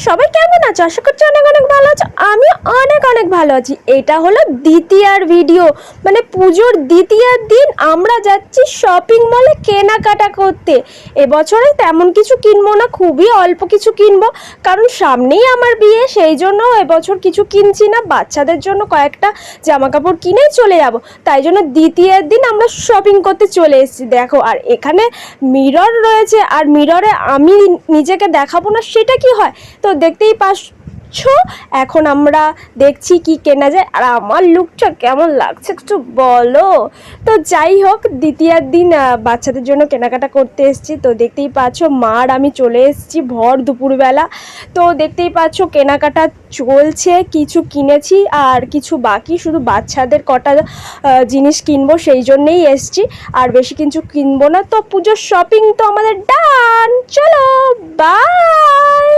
সবাই কেমন আছো? আশা করছি অনেক অনেক ভালো আছো। আমি অনেক অনেক ভালো আছি। এটা হলো দ্বিতীয়ার ভিডিও, মানে পুজোর দ্বিতীয়ার দিন আমরা যাচ্ছি শপিং মলে কেনাকাটা করতে। এবছরে তেমন কিছু কিনবো না, খুবই অল্প কিছু কিনবো, কারণ সামনেই আমার বিয়ে, সেই জন্য এবছর কিছু কিনছি না। বাচ্চাদের জন্য কয়েকটা জামা কাপড় কিনেই চলে যাব, তাই জন্য দ্বিতীয়ার দিন আমরা শপিং করতে চলে এসেছি। দেখো, আর এখানে মিরর রয়েছে, আর মিররে আমি নিজেকে দেখাবো না সেটা কি হয়? তো দেখতেই পাচ্ছ, এখন আমরা দেখছি কি কেনা যায়। আর আমার লুকটা কেমন লাগছে একটু বলো। তো যাই হোক, দ্বিতীয়ার দিন বাচ্চাদের জন্য কেনাকাটা করতে এসেছি। তো দেখতেই পাচ্ছ, মা আর আমি চলে এসেছি ভর দুপুরবেলা। তো দেখতেই পাচ্ছ কেনাকাটা চলছে, কিছু কিনেছি আর কিছু বাকি, শুধু বাচ্চাদের কটা জিনিস কিনবো সেই জন্যেই এসছি, আর বেশি কিছু কিনবো না। তো পুজোর শপিং তো আমাদের ডান, চলো বাই।